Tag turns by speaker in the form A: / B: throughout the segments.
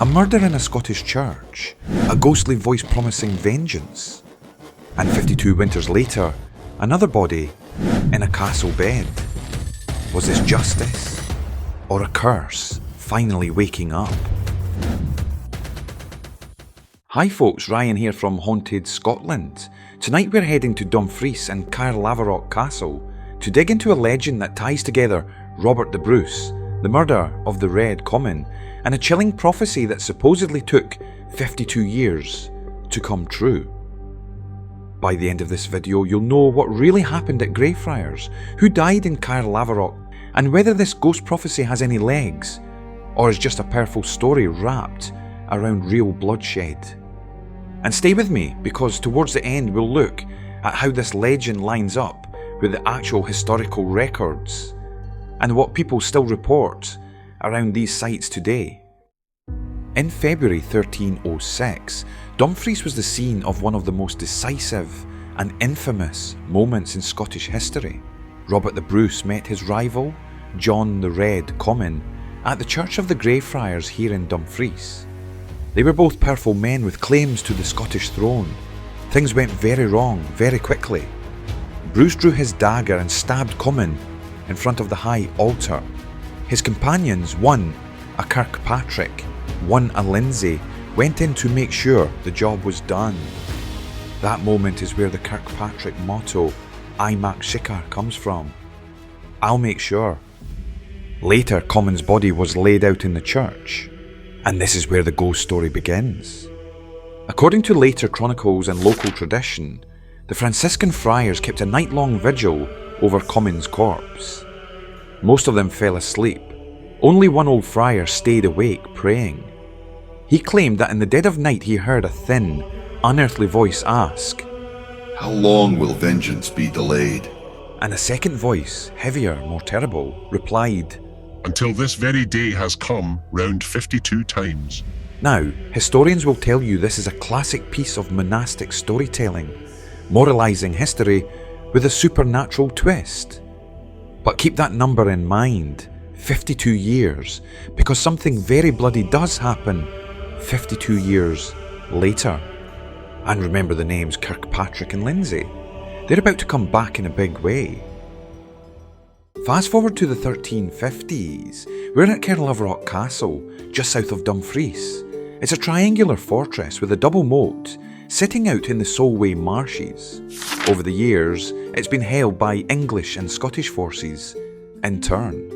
A: A murder in a Scottish church, a ghostly voice promising vengeance. And 52 winters later, another body in a castle bed. Was this justice? Or a curse finally waking up? Hi folks, Ryan here from Haunted Scotland. Tonight we're heading to Dumfries and Caerlaverock Castle to dig into a legend that ties together Robert the Bruce, the murder of the Red Comyn, and a chilling prophecy that supposedly took 52 years to come true. By the end of this video, you'll know what really happened at Greyfriars, who died in Caerlaverock, and whether this ghost prophecy has any legs, or is just a powerful story wrapped around real bloodshed. And stay with me, because towards the end we'll look at how this legend lines up with the actual historical records, and what people still report around these sites today. In February 1306, Dumfries was the scene of one of the most decisive and infamous moments in Scottish history. Robert the Bruce met his rival, John the Red Comyn, at the Church of the Greyfriars here in Dumfries. They were both powerful men with claims to the Scottish throne. Things went very wrong very quickly. Bruce drew his dagger and stabbed Comyn in front of the high altar. His companions, one a Kirkpatrick, one a Lindsay, went in to make sure the job was done. That moment is where the Kirkpatrick motto, I mak Siccar, comes from. I'll make sure. Later, Comyn's body was laid out in the church, and this is where the ghost story begins. According to later chronicles and local tradition, the Franciscan friars kept a night-long vigil over Comyn's corpse. Most of them fell asleep. Only one old friar stayed awake praying. He claimed that in the dead of night he heard a thin, unearthly voice ask,
B: "How long will vengeance be delayed?"
A: And a second voice, heavier, more terrible, replied,
C: "Until this very day has come round 52 times.
A: Now, historians will tell you this is a classic piece of monastic storytelling, moralising history with a supernatural twist. But keep that number in mind, 52 years, because something very bloody does happen 52 years later. And remember the names Kirkpatrick and Lindsay. They're about to come back in a big way. Fast forward to the 1350s, we're at Caerlaverock Castle, just south of Dumfries. It's a triangular fortress with a double moat, sitting out in the Solway marshes. Over the years, it's been held by English and Scottish forces in turn.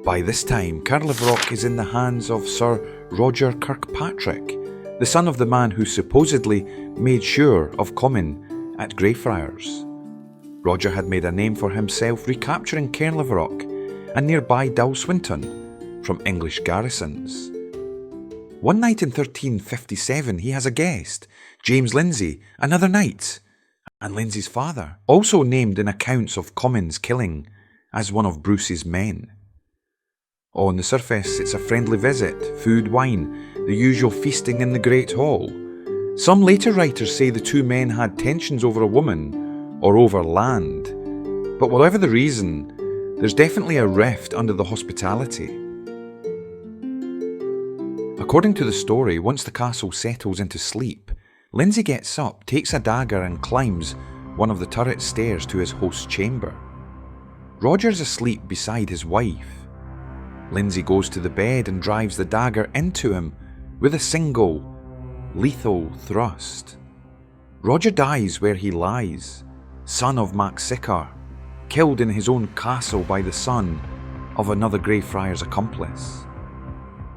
A: By this time, Caerlaverock is in the hands of Sir Roger Kirkpatrick, the son of the man who supposedly made sure of Comyn at Greyfriars. Roger had made a name for himself recapturing Caerlaverock and nearby Dalswinton from English garrisons. One night in 1357 he has a guest, James Lindsay, another knight, and Lindsay's father, also named in accounts of Comyn's killing as one of Bruce's men. On the surface it's a friendly visit, food, wine, the usual feasting in the Great Hall. Some later writers say the two men had tensions over a woman or over land, but whatever the reason, there's definitely a rift under the hospitality. According to the story, once the castle settles into sleep, Lindsay gets up, takes a dagger and climbs one of the turret stairs to his host's chamber. Roger's asleep beside his wife. Lindsay goes to the bed and drives the dagger into him with a single, lethal thrust. Roger dies where he lies, son of mak Siccar, killed in his own castle by the son of another Greyfriars accomplice.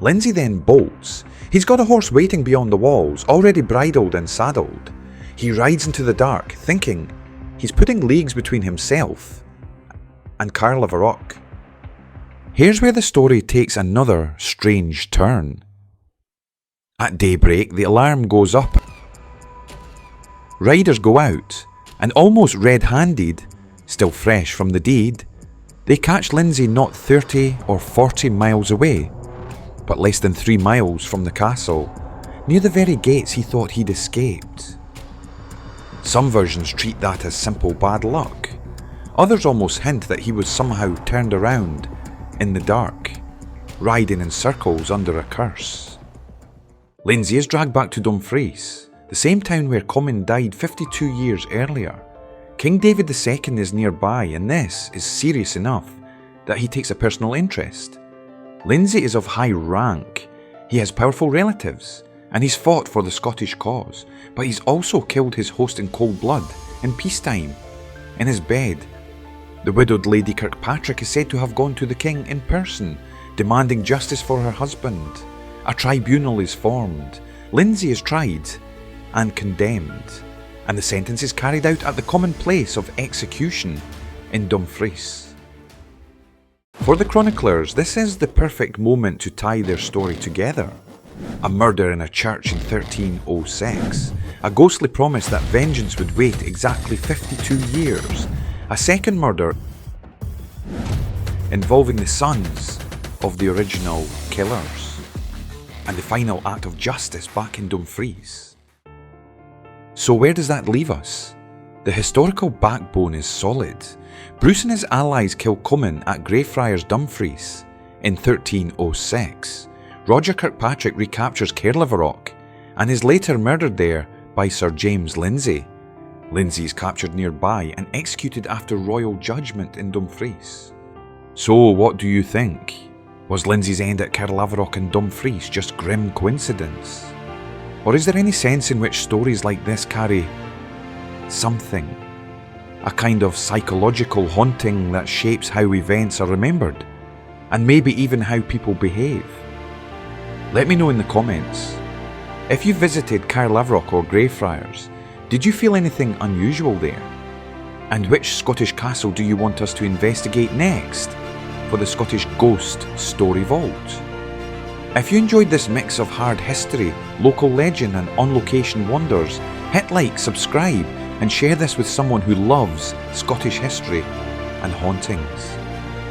A: Lindsay then bolts. He's got a horse waiting beyond the walls, already bridled and saddled. He rides into the dark, thinking he's putting leagues between himself and Caerlaverock. Here's where the story takes another strange turn. At daybreak, the alarm goes up. Riders go out, and almost red-handed, still fresh from the deed, they catch Lindsay not 30 or 40 miles away, but less than 3 miles from the castle, near the very gates he thought he'd escaped. Some versions treat that as simple bad luck. Others almost hint that he was somehow turned around in the dark, riding in circles under a curse. Lindsay is dragged back to Dumfries, the same town where Comyn died 52 years earlier. King David II is nearby, and this is serious enough that he takes a personal interest. Lindsay is of high rank, he has powerful relatives, and he's fought for the Scottish cause, but he's also killed his host in cold blood in peacetime. In his bed, the widowed Lady Kirkpatrick is said to have gone to the king in person, demanding justice for her husband. A tribunal is formed, Lindsay is tried and condemned, and the sentence is carried out at the common place of execution in Dumfries. For the chroniclers, this is the perfect moment to tie their story together. A murder in a church in 1306, a ghostly promise that vengeance would wait exactly 52 years, a second murder involving the sons of the original killers, and the final act of justice back in Dumfries. So where does that leave us? The historical backbone is solid. Bruce and his allies kill Comyn at Greyfriars, Dumfries in 1306. Roger Kirkpatrick recaptures Caerlaverock and is later murdered there by Sir James Lindsay. Lindsay is captured nearby and executed after royal judgment in Dumfries. So what do you think? Was Lindsay's end at Caerlaverock and Dumfries just grim coincidence? Or is there any sense in which stories like this carry something? A kind of psychological haunting that shapes how events are remembered, and maybe even how people behave? Let me know in the comments. If you visited Caerlaverock or Greyfriars, did you feel anything unusual there? And which Scottish castle do you want us to investigate next for the Scottish Ghost Story Vault? If you enjoyed this mix of hard history, local legend and on-location wonders, hit like, subscribe and share this with someone who loves Scottish history and hauntings.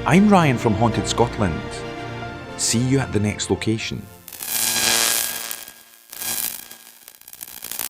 A: I'm Ryan from Haunted Scotland. See you at the next location.